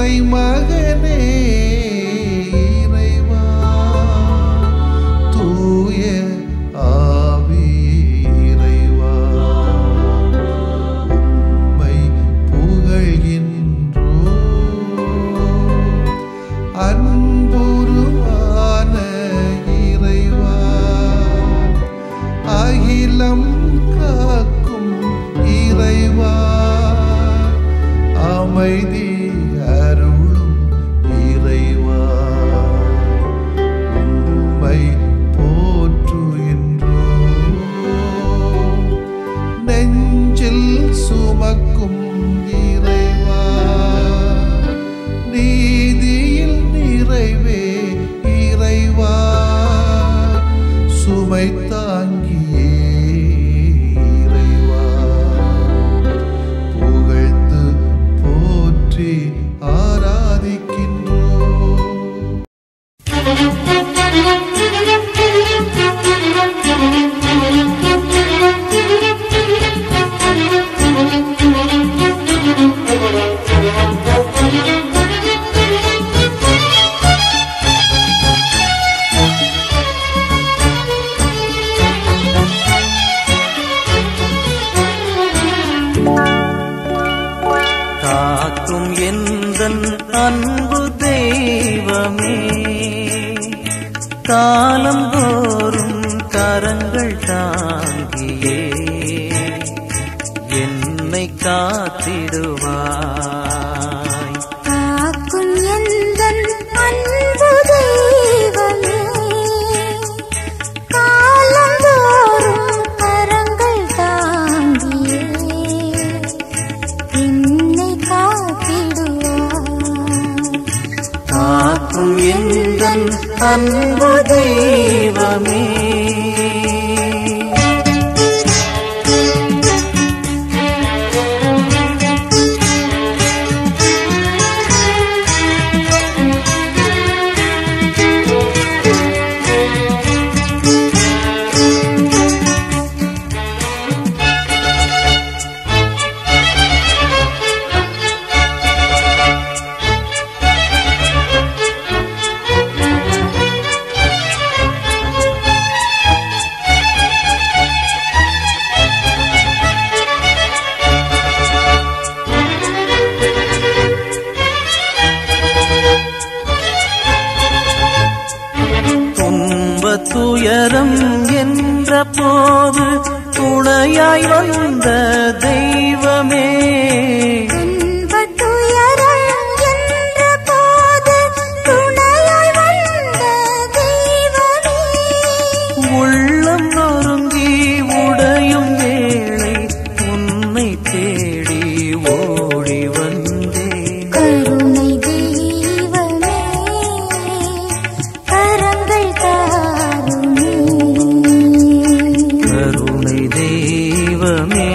இறைமகனே இறைவா தூய ஆவி இறைவா உம்மை புகழ்கின்றோம். அன்புருவான இறைவா அகிலம் காக்கும் இறைவா அமைதி அருளும் இறைவா உம்மை போற்றுகின்றோம். நெஞ்சில் சுமக்கும் இறைவா நீதியில் நிறைவே இறைவா சுமை தாங்கியே இறைவா புகழ்ந்து போற்றி ஆராதிக்கின்றோம். காக்கும் எந்தன் அன்பு தெய்வமே காலந்தோறும் கரங்கள் தாங்கியே என்னை காத்திடுவாய். காக்கும் எந்தன் அன்பு தெய்வமே காலந்தோறும் கரங்கள் தாங்கியே என்னை காத்திடுவாய். காக்கும் எந்தன் அன்பு தெய்வமே துயரம் என்ற போது துணையாய் வந்த தெய்வமே. துன்பத்துயரம் என்ற போது துணையாய் வந்த தெய்வமே. உள்ளம் நொறுங்கி உடையும் வேளை உன்னை தேடி ஓடி வந்தேன். கருணை தெய்வமே கரங்கள் தாருமே. கருணை தெய்வமே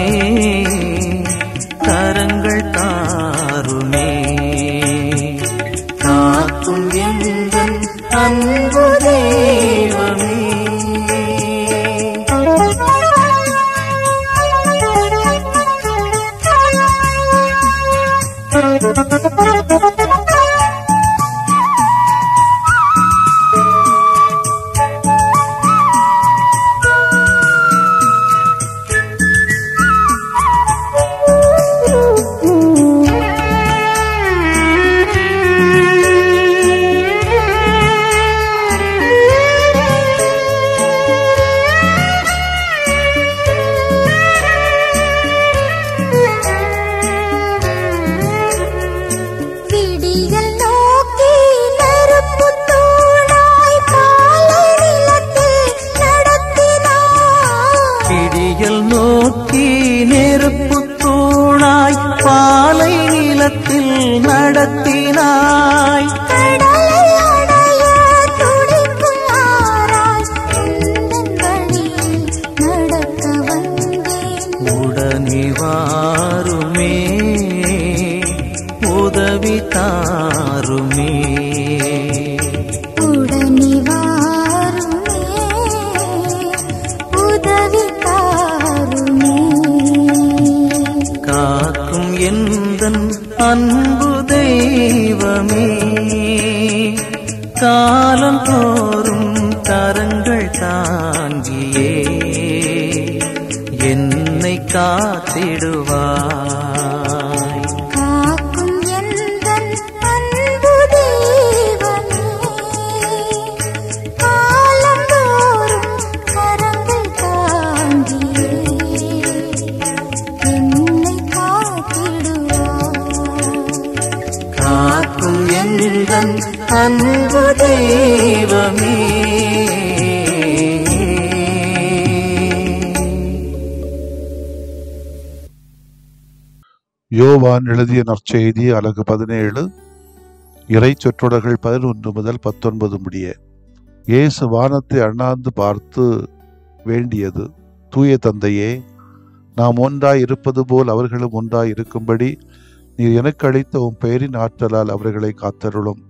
கரங்கள் தாருமே. காக்கும் எந்தன் அன்பு தெய்வமே. விடியல் நோக்கி நெருப்புத் தூணாய் பாலை நிலத்தில் நடத்தினாய். விடியல் நோக்கி நெருப்புத் தூணாய் பாலை நிலத்தில் நடத்தினாய். கடலை அடைய துடிக்கும் ஆராய் உந்தன் வழியில் நடக்க வந்தேன். உடனே வாருமே உதவி தாருமே. உடனே வாருமே உதவி தாருமே. காக்கும் எந்தன் அன்பு தெய்வமே. தெய்வமே காலம் தோறும் கரங்கள் தாங்கியே என்னை காத்திடுவாய். காக்கும் எந்தன் அன்பு தெய்வமே காலந்தோறும் கரங்கள் தாங்கியே என்னை காத்திடுவாய். காக்கும் எந்தன் அன்பு தெய்வமே. யோவான் எழுதிய நற்செய்தி அலகு 17 இறை சொற்றொடர்கள் 11 முதல் 19 முடிய. இயேசு வானத்தை அண்ணாந்து பார்த்து வேண்டியது, தூய தந்தையே, நாம் ஒன்றாய் இருப்பது போல் அவர்களும் ஒன்றாய் இருக்கும்படி நீர் எனக்கு அளித்த உம் பெயரின் ஆற்றலால் அவர்களை காத்தருளும்.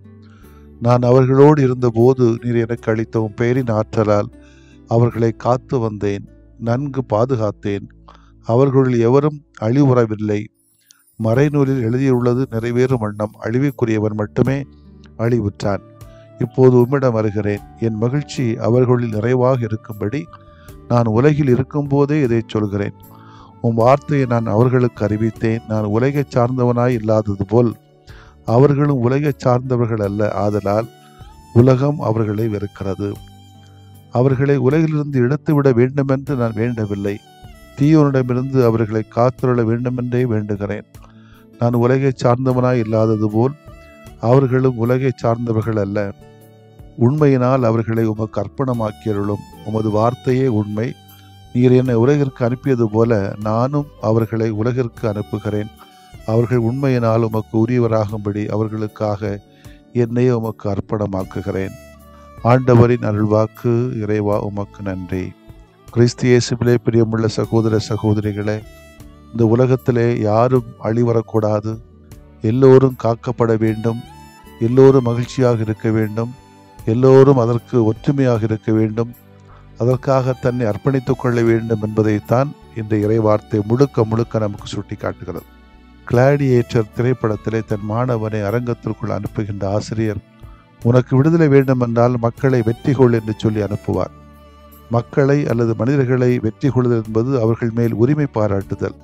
நான் அவர்களோடு இருந்தபோது நீர் எனக்கு அளித்த உம் பெயரின் ஆற்றலால் அவர்களை காத்து வந்தேன், நன்கு பாதுகாத்தேன். அவர்களுள் எவரும் அழிவுறவில்லை. மறைநூலில் எழுதியுள்ளது நிறைவேறும் வண்ணம் அழிவுக்குரியவன் மட்டுமே அழிவுற்றான். இப்போது உம்மிடம் வருகிறேன். என் மகிழ்ச்சி அவர்களில் நிறைவாக இருக்கும்படி நான் உலகில் இருக்கும்போதே இதை சொல்கிறேன். உம் வார்த்தையை நான் அவர்களுக்கு அறிவித்தேன். நான் உலகைச் சார்ந்தவனாய் இல்லாதது போல் அவர்களும் உலகைச் சார்ந்தவர்கள் அல்ல. ஆதலால் உலகம் அவர்களை வெறுக்கிறது. அவர்களை உலகிலிருந்து எடுத்துவிட வேண்டுமென்று நான் வேண்டவில்லை. தீயோனிடமிருந்து அவர்களை காத்துள்ள வேண்டுமென்றே வேண்டுகிறேன். நான் உலகைச் சார்ந்தவனாய் இல்லாதது போல் அவர்களும் உலகைச் சார்ந்தவர்கள் அல்ல. உண்மையினால் அவர்களை உமக்கு அர்ப்பணமாக்கியருளும். உமது வார்த்தையே உண்மை. நீர் என்னை உலகிற்கு அனுப்பியது போல நானும் அவர்களை உலகிற்கு அனுப்புகிறேன். அவர்கள் உண்மையினால் உமக்கு உரியவராகும்படி அவர்களுக்காக என்னையே உமக்கு அர்ப்பணமாக்குகிறேன். ஆண்டவரின் அருள்வாக்கு. இறைவா உமக்கு நன்றி. கிறிஸ்து இயேசுவிலே பிரியமுள்ள சகோதர சகோதரிகளே, இந்த உலகத்திலே யாரும் அழிவரக்கூடாது. எல்லோரும் காக்கப்பட வேண்டும். எல்லோரும் மகிழ்ச்சியாக இருக்க வேண்டும். எல்லோரும் அதற்கு ஒற்றுமையாக இருக்க வேண்டும். அதற்காக தன்னை அர்ப்பணித்துக் கொள்ள வேண்டும் என்பதைத்தான் இந்த இறைவார்த்தை முழுக்க முழுக்க நமக்கு சுட்டி காட்டுகிறது. கிளாடியேட்டர் திரைப்படத்திலே தன் மாணவனை அரங்கத்திற்குள் அனுப்புகின்ற ஆசிரியர், உனக்கு விடுதலை வேண்டுமென்றால் மக்களை வெற்றி கொள் என்று சொல்லி அனுப்புவார். மக்களை அல்லது மனிதர்களை வெற்றி கொள்ளுதல் என்பது அவர்கள் மேல் உரிமை பாராட்டுதல்.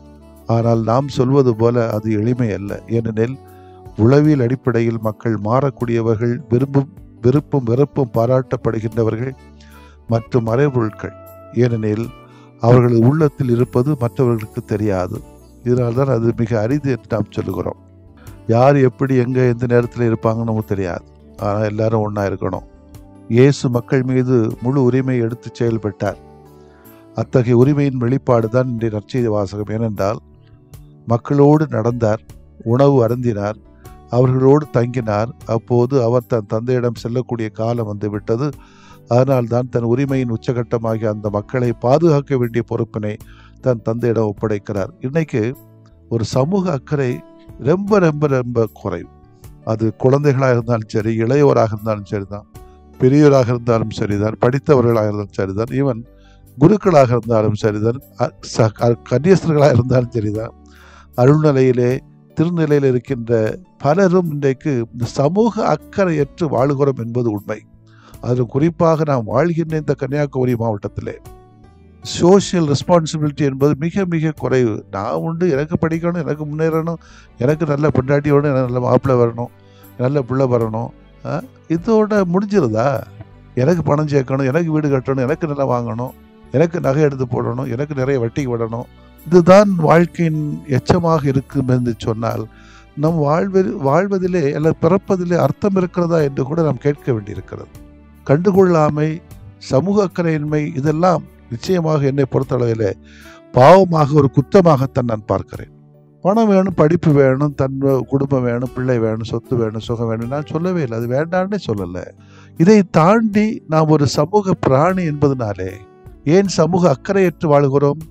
ஆனால் நாம் சொல்வது போல அது எளிமை அல்ல. ஏனெனில் உளவியல் அடிப்படையில் மக்கள் மாறக்கூடியவர்கள், விருப்பும் வெறுப்பும் பாராட்டப்படுகின்றவர்கள் மற்றும் மறைபொருட்கள். ஏனெனில் அவர்களது உள்ளத்தில் இருப்பது மற்றவர்களுக்கு தெரியாது. இதனால்தான் அது மிக அரிது என்று நாம் சொல்லுகிறோம். யார் எப்படி எங்கே எந்த நேரத்தில் இருப்பாங்கன்னு நமக்கு தெரியாது. ஆனால் எல்லாரும் ஒன்றா இருக்கணும். இயேசு மக்கள் மீது முழு உரிமையை எடுத்து செயல்பட்டார். அத்தகைய உரிமையின் வெளிப்பாடு தான் இன்றைய நற்செய்தி வாசகம். ஏனென்றால் மக்களோடு நடந்தார், உணவு அருந்தினார், அவர்களோடு தங்கினார். அப்போது அவர் தன் தந்தையிடம் செல்லக்கூடிய காலம் வந்துவிட்டது. அதனால்தான் தன் உரிமையின் உச்சகட்டமாகிய அந்த மக்களை பாதுகாக்க வேண்டிய பொறுப்பினை தன் தந்தையிடம் ஒப்படைக்கிறார். இன்னைக்கு ஒரு சமூக அக்கறை ரொம்ப ரொம்ப ரொம்ப குறைவு. அது குழந்தைகளாக இருந்தாலும் சரி, இளையோராக இருந்தாலும் சரிதான், பெரியோராக இருந்தாலும் சரிதான், படித்தவர்களாக இருந்தாலும் சரிதான், ஈவன் குருக்களாக இருந்தாலும் சரிதான், கன்னியஸ்தர்களாக இருந்தாலும் சரிதான், அருள்நிலையிலே திருநிலையில் இருக்கின்ற பலரும் இன்றைக்கு இந்த சமூக அக்கறையற்று வாழுகிறோம் என்பது உண்மை. அதில் குறிப்பாக நாம் வாழ்கின்ற இந்த கன்னியாகுமரி மாவட்டத்திலே சோஷியல் ரெஸ்பான்சிபிலிட்டி என்பது மிக மிக குறைவு. நான் உண்டு, எனக்கு படிக்கணும், எனக்கு முன்னேறணும், எனக்கு நல்ல பொண்டாட்டி வேணும், எனக்கு நல்ல மாப்பிள்ளை வரணும், நல்ல பிள்ளை வரணும், இதோட முடிஞ்சிருதா? எனக்கு பணம் சேர்க்கணும், எனக்கு வீடு கட்டணும், எனக்கு நல்லா வாங்கணும், எனக்கு நகை எடுத்து போடணும், எனக்கு நிறைய வட்டிக்கு விடணும். இதுதான் வாழ்க்கையின் எச்சமாக இருக்கும் என்று சொன்னால் நம் வாழ்வதிலே அல்லது பிறப்பதிலே அர்த்தம் இருக்கிறதா என்று கூட நாம் கேட்க வேண்டியிருக்கிறது. கண்டுகொள்ளாமை, சமூக அக்கறையின்மை, இதெல்லாம் நிச்சயமாக என்னை பொறுத்தளவிலே பாவமாக, ஒரு குற்றமாகத்தான் நான் பார்க்கிறேன். பணம் வேணும், படிப்பு வேணும், தன் குடும்பம் வேணும், பிள்ளை வேணும், சொத்து வேணும், சுகம் வேணும், நான் சொல்லவே இல்லை, அது வேண்டான்னே சொல்லலை. இதை தாண்டி நாம் ஒரு சமூக பிராணி என்பதனாலே ஏன் சமூக அக்கறையற்று வாழ்கிறோம்?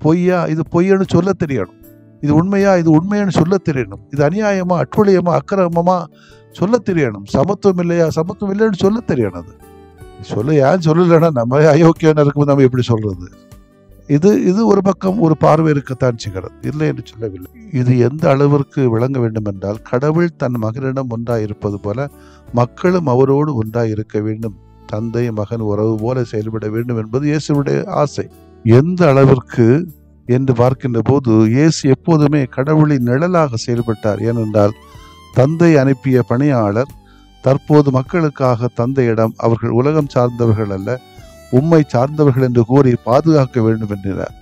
பொய்யா, இது பொய்யன்னு சொல்ல தெரியணும். இது உண்மையா, இது உண்மையானு சொல்ல தெரியணும். இது அநியாயமா, அட்டுழியமா, அக்கிரமமா சொல்ல தெரியணும். சமத்துவம் இல்லையா, சமத்துவம் இல்லைன்னு சொல்ல தெரியணும். அது சொல்ல ஏன் சொல்லலைன்னா நம்ம அயோக்கியம் இருக்கும்போது நம்ம எப்படி சொல்றது? இது ஒரு பக்கம் ஒரு பார்வை இருக்கத்தான் செய்கிறது, இல்லை என்று சொல்லவில்லை. இது எந்த அளவிற்கு விளங்க வேண்டும் என்றால், கடவுள் தன் மகனிடம் ஒன்றாய் இருப்பது போல மக்களும் அவரோடு ஒன்றாய் இருக்க வேண்டும், தந்தை மகன் உறவு போல செயல்பட வேண்டும் என்பது இயேசுடைய ஆசை. எந்த அளவிற்கு என்று பார்க்கின்ற போது இயேசு எப்போதுமே கடவுளின் நிழலாக செயல்பட்டார். ஏனென்றால் தந்தை அனுப்பிய பணியாளர் தற்போது மக்களுக்காக தந்தையிடம் அவர்கள் உலகம் சார்ந்தவர்கள் அல்ல, உம்மை சார்ந்தவர்கள் என்று கூறி பாதுகாக்க வேண்டும் என்றார்.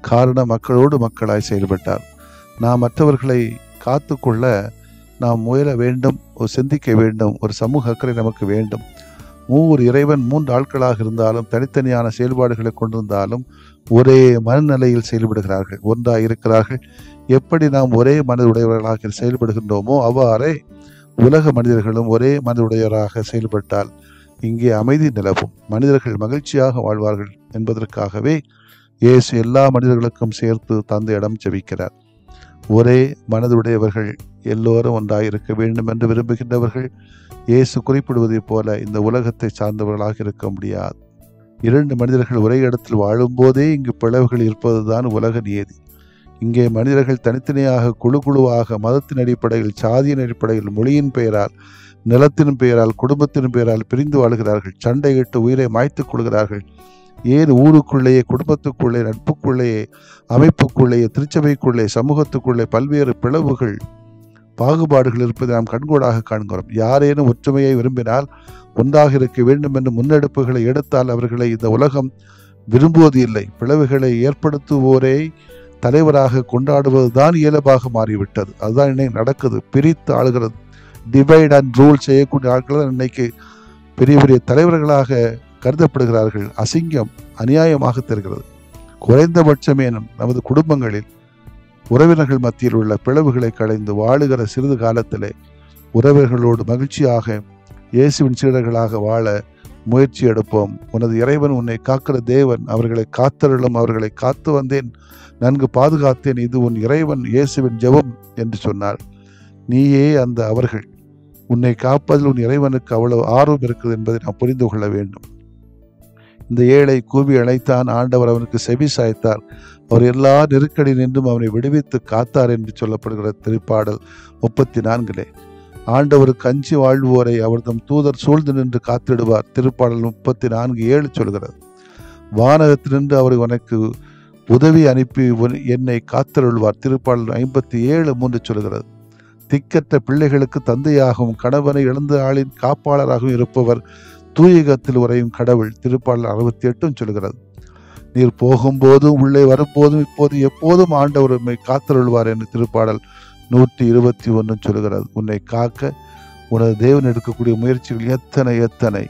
காரணம், மக்களோடு மக்களாய் செயல்பட்டார். நாம் மற்றவர்களை காத்து கொள்ள நாம் முயல வேண்டும், சிந்திக்க வேண்டும், ஒரு சமூக அக்கறை நமக்கு வேண்டும். மூவர் இறைவன் 3 ஆட்களாக இருந்தாலும் தனித்தனியான செயல்பாடுகளை கொண்டிருந்தாலும் ஒரே மனநிலையில் செயல்படுகிறார்கள், ஒன்றாக இருக்கிறார்கள். எப்படி நாம் ஒரே மனதுடையவர்களாக செயல்படுகின்றோமோ அவ்வாறே உலக மனிதர்களும் ஒரே மனதுடையவராக செயல்பட்டால் இங்கே அமைதி நிலவும், மனிதர்கள் மகிழ்ச்சியாக வாழ்வார்கள் என்பதற்காகவே இயேசு எல்லா மனிதர்களுக்கும் சேர்த்து தந்தையிடம் ஜெபிக்கிறார். ஒரே மனதுடையவர்கள் எல்லோரும் ஒன்றாக இருக்க வேண்டும் என்று விரும்புகின்றவர்கள் இயேசு குறிப்பிடுவதைப் போல இந்த உலகத்தை சார்ந்தவர்களாக இருக்க முடியாது. 2 மனிதர்கள் ஒரே இடத்தில் வாழும்போதே இங்கு பிளவுகள் இருப்பதுதான் உலக நியதி. இங்கே மனிதர்கள் தனித்தனியாக குழுவாக மதத்தின் அடிப்படையில், சாதியின் அடிப்படையில், மொழியின் பெயரால், நிலத்தின் பெயரால், குடும்பத்தின் பெயரால் பிரிந்து வாழ்கிறார்கள். சண்டையிட்டு உயிரை மாய்த்துக் கொள்கிறார்கள். ஏன் ஊருக்குள்ளேயே, குடும்பத்துக்குள்ளே, நட்புக்குள்ளேயே, அமைப்புக்குள்ளேயே, திருச்சபைக்குள்ளே, சமூகத்துக்குள்ளே பல்வேறு பிளவுகள், பாகுபாடுகள் இருப்பதை நாம் கண்கூடாக காண்கிறோம். யாரேனும் ஒற்றுமையை விரும்பினால், ஒன்றாக இருக்க வேண்டும் என்று முன்னெடுப்புகளை எடுத்தால் அவர்களை இந்த உலகம் விரும்புவது இல்லை. பிளவுகளை ஏற்படுத்துவோரை தலைவராக கொண்டாடுவது தான் இயல்பாக மாறிவிட்டது. அதுதான் இன்னைக்கு நடக்குது, பிரித்து ஆளுகிறது. டிவைட் அண்ட் ரூல் செய்யக்கூடிய ஆட்கள் தான் இன்னைக்கு பெரிய பெரிய தலைவர்களாக கருதப்படுகிறார்கள். அசிங்கம், அநியாயமாக தெரிகிறது. குறைந்தபட்சமேனும் நமது குடும்பங்களில் உறவினர்கள் மத்தியில் உள்ள பிளவுகளை களைந்து வாழுகிற சிறிது காலத்திலே உறவினர்களோடு மகிழ்ச்சியாக இயேசுவின் சீடர்களாக வாழ முயற்சி எடுப்போம். உனது இறைவன் உன்னை காக்கிற தேவன், அவர்களை காத்தருளும், அவர்களை காத்து வந்தேன், நன்கு பாதுகாத்தேன், இது உன் இறைவன் இயேசுவின் ஜெபம் என்று சொன்னார். நீயே அந்த அவர்கள். உன்னை காப்பதில் உன் இறைவனுக்கு அவ்வளவு ஆர்வம் இருக்குது என்பதை நாம் புரிந்து கொள்ள வேண்டும். இந்த ஏழை கூவி அழைத்தான், ஆண்டவர் அவனுக்கு செவி சாய்த்தார், அவர் எல்லா நெருக்கடி நின்றும் அவனை விடுவித்து காத்தார் என்று சொல்லப்படுகிற திருப்பாடல் 34. ஆண்டவருக்கு அஞ்சி வாழ்வோரை அவர் தம் தூதர் சூழ்ந்து நின்று காத்திடுவார், திருப்பாடல் 34:7 சொல்கிறது. வானகத்தினின்று அவர் உனக்கு உதவி அனுப்பி என்னை காத்தருள்வார், திருப்பாடல் 57:3 சொல்கிறது. திக்கற்ற பிள்ளைகளுக்கு தந்தையாகவும் கணவனை இழந்த ஆளின் காப்பாளராகவும் இருப்பவர் தூயகத்தில் உறையும் கடவுள், திருப்பாடல் 68 சொல்கிறது. நீர் போகும்போதும் உள்ளே வரும்போதும் இப்போது எப்போதும் ஆண்டவர் உண்மை காத்தருள்வார் என்று திருப்பாடல் 121 சொல்கிறது. உன்னை காக்க உனது தேவன் எடுக்கக்கூடிய முயற்சிகள் எத்தனை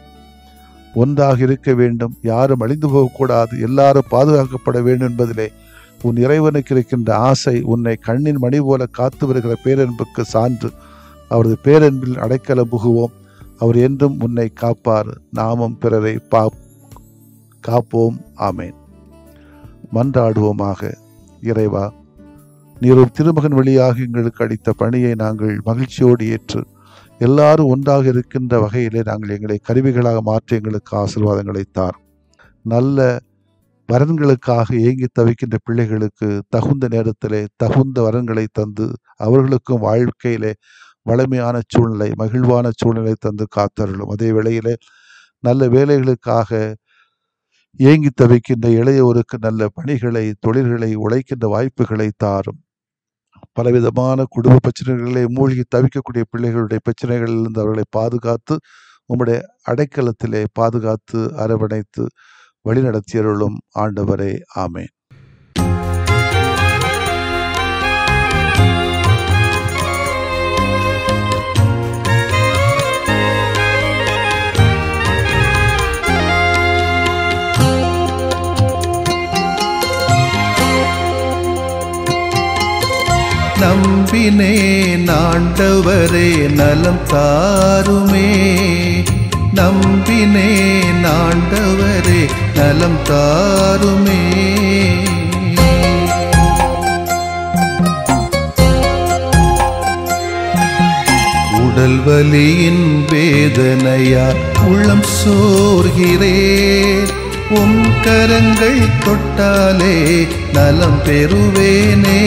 ஒன்றாக இருக்க வேண்டும், யாரும் அழிந்து போகக்கூடாது, எல்லாரும் பாதுகாக்கப்பட வேண்டும் என்பதிலே உன் இறைவனுக்கு இருக்கின்ற ஆசை உன்னை கண்ணின் மணி போல காத்து வருகிற பேரன்புக்கு சான்று. அவரது பேரன்பில் அடைக்கலம் புகுவோம். அவர் என்றும் உன்னை காப்பார். நாமும் பிறரை காப்போம். ஆமேன். மன்றாடுவோமாக. இறைவா, நீர் ஒரு திருமகன் வழியாக எங்களுக்கு அளித்த பணியை நாங்கள் மகிழ்ச்சியோடு ஏற்று எல்லாரும் ஒன்றாக இருக்கின்ற வகையிலே நாங்கள் எங்களை கருவிகளாக மாற்றி எங்களுக்கு ஆசீர்வாதங்களை தார். நல்ல வரன்களுக்காக ஏங்கி தவிக்கின்ற பிள்ளைகளுக்கு தகுந்த நேரத்திலே தகுந்த வரன்களை தந்து அவர்களுக்கும் வாழ்க்கையிலே வளமையான சூழ்நிலை, மகிழ்வான சூழ்நிலை தந்து காத்தருளும். அதே வேளையிலே நல்ல வேலைகளுக்காக ஏங்கி தவிக்கின்ற இளையோருக்கு நல்ல பணிகளை, தொழில்களை, உழைக்கின்ற வாய்ப்புகளை தாரும். பலவிதமான குடும்ப பிரச்சனைகளை மூழ்கி தவிக்கக்கூடிய பிள்ளைகளுடைய பிரச்சனைகளிலிருந்து அவர்களை பாதுகாத்து உம்முடைய அடைக்கலத்திலே பாதுகாத்து அரவணைத்து வழிநடத்தியருளும் ஆண்டவரே. ஆமேன். நம்பினேன் ஆண்டவரே நலம் தாருமே, நம்பினேன் ஆண்டவரே நலம் தாருமே. உடல் வலியின் வேதனையா உள்ளம் சோர்கிறேன், உம் கரங்கள் தொட்டாலே நலம் பெறுவேனே.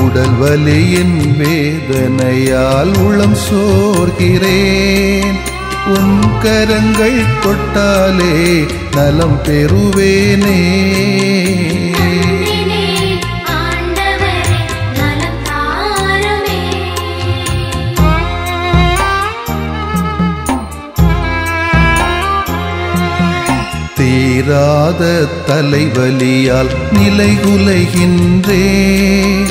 உடல் வலியின் வேதனையால் உளம் சோர்கிறேன். உம் கரங்கள் தொட்டாலே நலம் பெறுவேனே. தீராத தலைவலியால் நிலைகுலைகின்றேன்.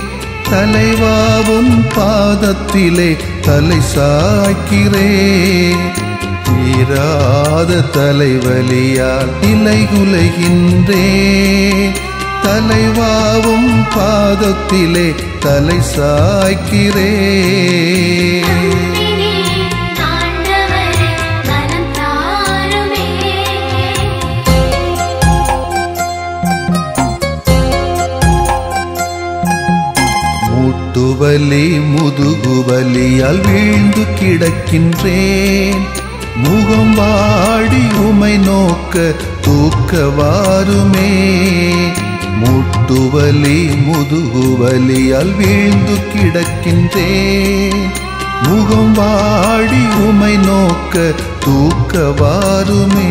தலைவாவும் பாதத்திலே தலை சாய்க்கிறேன். தீராத தலைவலியால் நிலைகுலைகின்றேன். தலைவாவும் பாதத்திலே தலை சாய்க்கிறேன். மூட்டுவலி முதுகுவலியால் வீழ்ந்து கிடக்கின்றேன். முகம் வாடி உமை நோக்க தூக்க வாருமே. மூட்டுவலி முதுகுவலியால் வீழ்ந்து கிடக்கின்றேன். முகம் வாடி உமை நோக்க தூக்க வாருமே.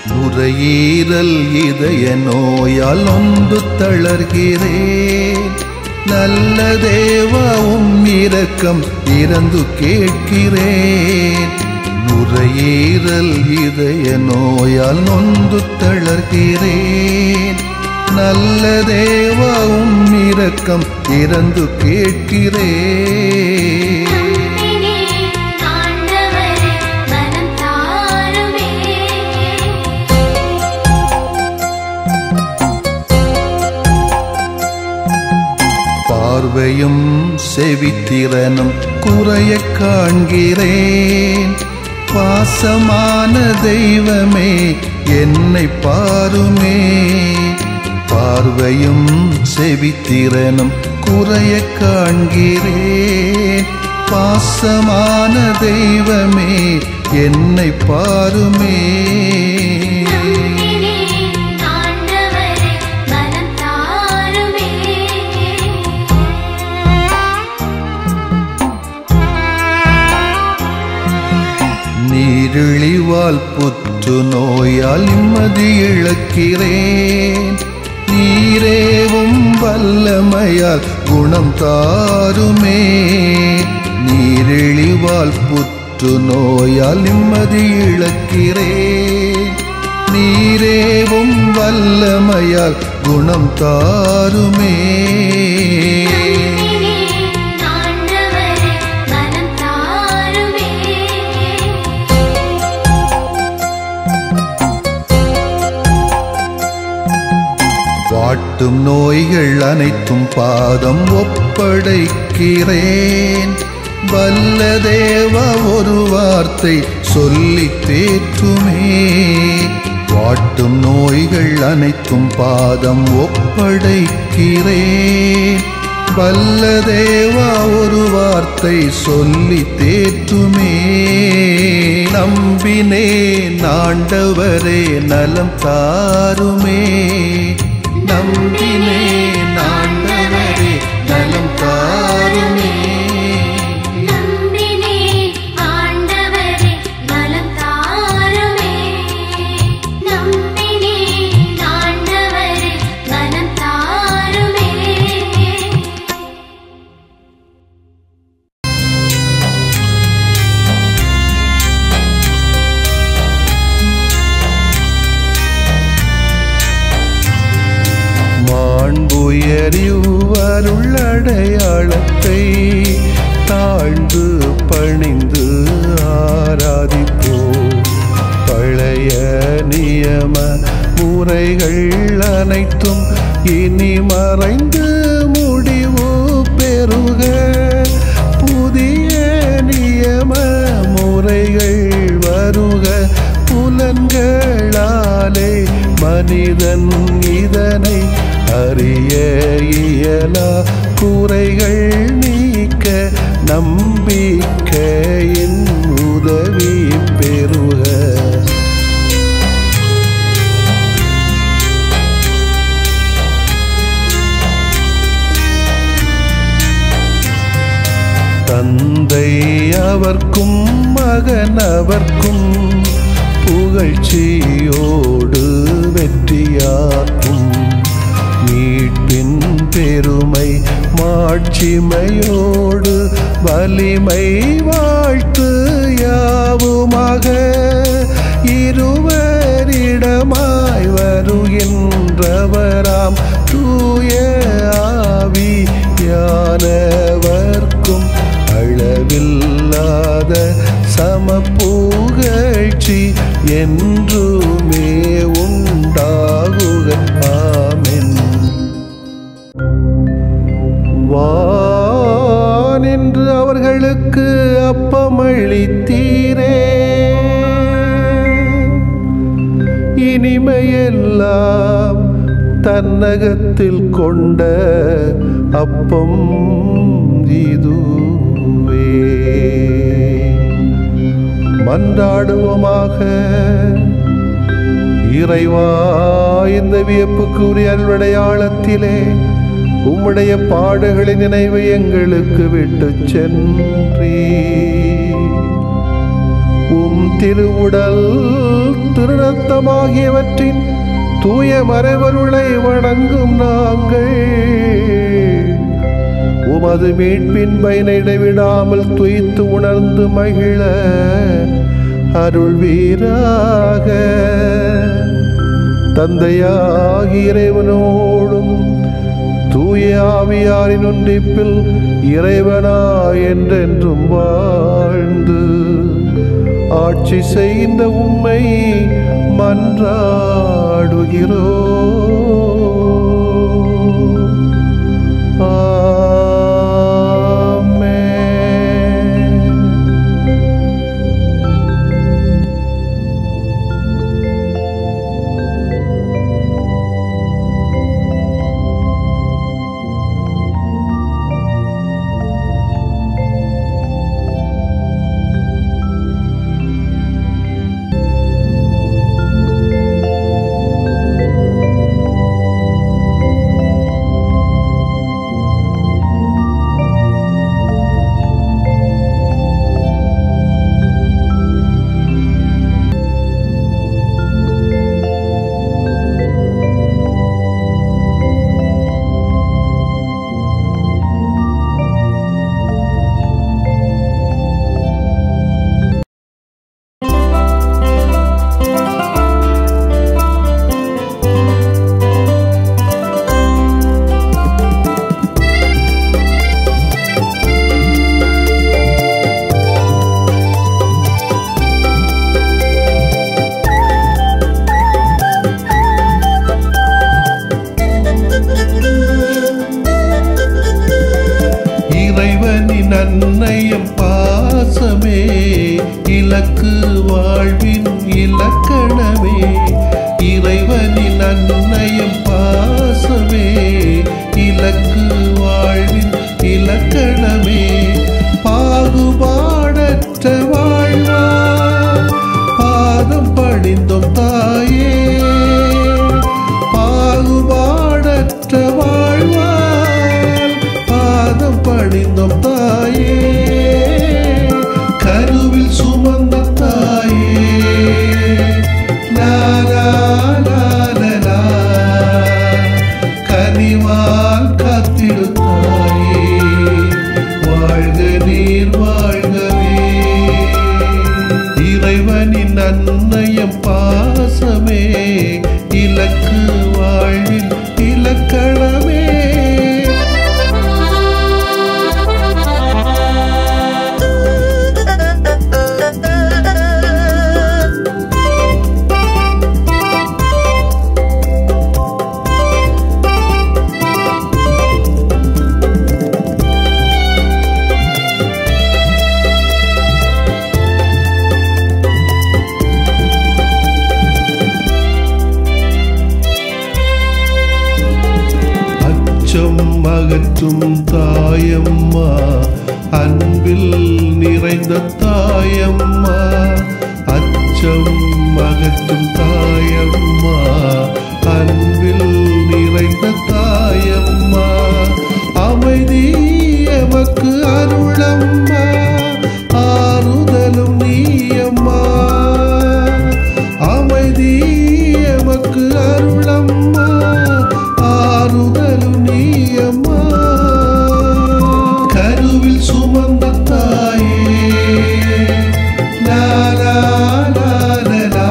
நுரையீரல் இதய நோயால் நொந்து தளர்கிறேன். நல்ல தேவா உம் இரக்கம் இறந்து கேட்கிறேன். நுரையீரல் இதய நோயால் நொந்து தளர்கிறேன். நல்ல தேவா உம் இரக்கம் இறந்து கேட்கிறேன். பார்வையும் செவித்திறனும் குறைய காண்கிறேன். பாசமான தெய்வமே என்னை பாருமே. பார்வையும் செவித்திறனும் குறைய காண்கிறேன். பாசமான தெய்வமே என்னை பாருமே. நீரிழிவால் புற்று நோயால் நிம்மதி இழக்கிறேன். நீரேவும் வல்லமையால் குணம் தாருமே. நீரிழிவால் புற்று நோயால் நிம்மதி இழக்கிறேன். நீரேவும் வல்லமையால் குணம் தாருமே. வாட்டும் நோய்கள் அனைத்தும் பாதம் ஒப்படைக்கிறேன். வல்ல தேவா ஒரு வார்த்தை சொல்லி தேற்றுமே. வாட்டும் நோய்கள் அனைத்தும் பாதம் ஒப்படைக்கிறேன். வல்ல தேவா ஒரு வார்த்தை சொல்லி தேற்றுமே. நம்பினேன் ஆண்டவரே நலம் தாருமே. நம்பினேன் ஆண்டவரே நலம் தாருமே. அருளடையாளத்தை தாழ்ந்து பணிந்து ஆராதிப்போம். பழைய நியம முறைகள் அனைத்தும் இனி மறைந்து முடிவு பெறுக. புதிய நியம முறைகள் வருக. புலன்களாலே மனிதன் இதனை அறிய இயலா குறைகள் நீக்க நம்பிக்கையின் உதவி பெறுக. தந்தை அவர்க்கும் மகன் அவர்க்கும் புகழ்ச்சியோடு வெற்றியாக்கும் மீட்பின் பெருமை மாட்சிமையோடு வலிமை வாழ்த்து யாவுமாக இருவரிடமாய் வருகின்றவராம் தூய ஆவியானவர்க்கும் அளவில்லாத சமப்புகழ்ச்சி என்றுமே உண்டாகுக. ஆமென். வானென்று அவர்களுக்கு அப்பமளித்தீரே, இனிமையெல்லாம் தன்னகத்தில் கொண்ட அப்பம் இதுவே. மன்றாடுவோமாக. இறைவா, இந்த வியப்புக்குரிய அருளடையாளத்திலே உம்முடைய பாடுகளின் நினைவு எங்களுக்கு விட்டு சென்றீ. உம் திருவுடல் திருரத்தமாகியவற்றின் தூய மறைவருளை வணங்கும் நாங்கள் உமது மீட்பின் பயனை இடைவிடாமல் துய்த்து உணர்ந்து மகிழ அருள்வீராக. தந்தையாகிய இறைவனோடும் தூய ஆவியாரின் ஒன்றிப்பில் இறைவனா என்றென்றும் வாழ்ந்து ஆட்சி செய்கின்ற உம்மை மன்றாடுகிறோம். நன்னையும் பாசமே இலக்கு வாழ்வின் இலக்கணமே. இறைவனின் நன்னையும் பாசமே இலக்கு வாழ்வின் இலக்கணமே. பாகுபாடற்ற வாழ்வா பாதம் படிந்தோம் தாயே, பாகுபாடற்ற வாழ்வா பாதம் படிந்தோம் தாயே. கருவில் சுமந்த தாயே, லாலா லாலா கனிவால் காத்திடு தாயே. அகற்றும் தாயம்மா, அன்பில் நிறைந்த தாயம்மா, அச்சம் அகற்றும் தாயம்மா, அன்பில் நிறைந்த தாயம்மா, அமைதி எமக்கு அருளம்மா, ஆறுதலும் நீயம்மா, அமைதி எமக்கு அருளம்மா, ஆறுதலும் நீயம்மா, கருவில் சுமந்த தாயே லாலா லாலா,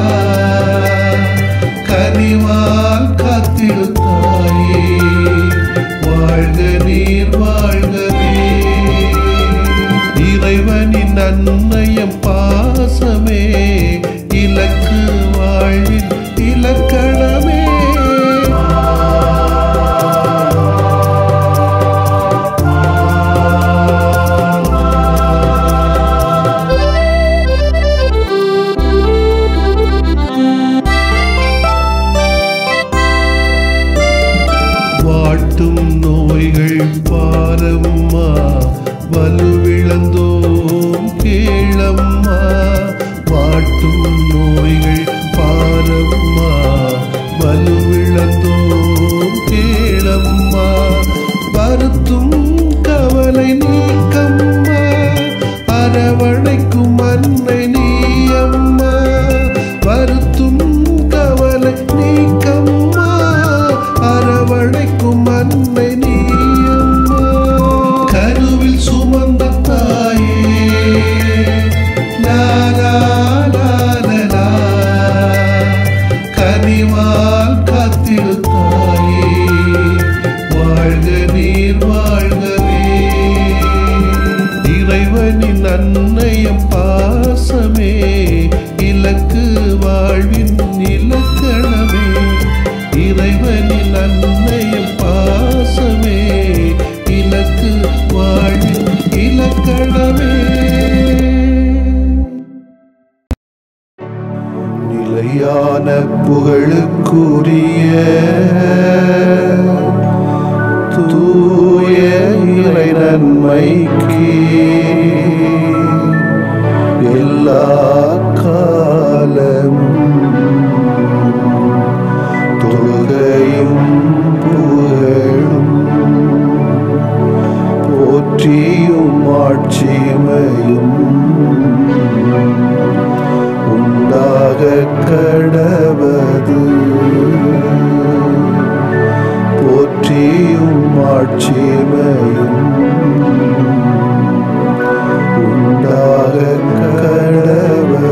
கனிவால் காத்திடு தாயே, வாழ்க நீர் வாழ்கவே, இறைவனின் அன்னையம் பாசமே, இலக்கு வாழ்வின் இலக்கணமே. வாட்டும் நோய்கள் பாரம்மா, வலுவிழந்தோம் கேளம்மா, வாட்டும் நோய்கள் பாரம்மா, வலுவிழந்தோம் கேளம்மா, வருத்தும் கவலை நீக்கம்மா, அரவணைக்கும் அன்னை நீயம்மா, வருத்தும் கவலை நீக்கம்மா, அரவணைக்கும் அன்னை நீயம்மா, கருவில் சுமந்த தாயே லாலா லாலா, கனிவால் காத்திடு தாயே, வாழ்க நீர் வாழ்கவே, இறைவனின் அன்னையம் பாசமே, இலக்கு வாழ்வின் இலக்கணமே, இறைவனின் அன்னையம் பாசமே, இலக்கு வாழ்வின் இலக்கணமே. நிலையான புகழுக்குரிய தூய இறை நன்மைக்கு எல்லா காலமும் தொழுகையும் புகழும் போற்றியும் ஆட்சிமையும் உண்டாக கடவது, போற்றியும் ஆட்சிமையும் உண்டாக கடவது.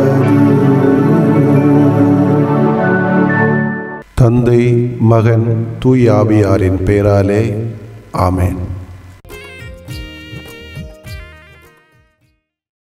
தந்தை, மகன், தூய ஆவியாரின் பெயராலே ஆமென்.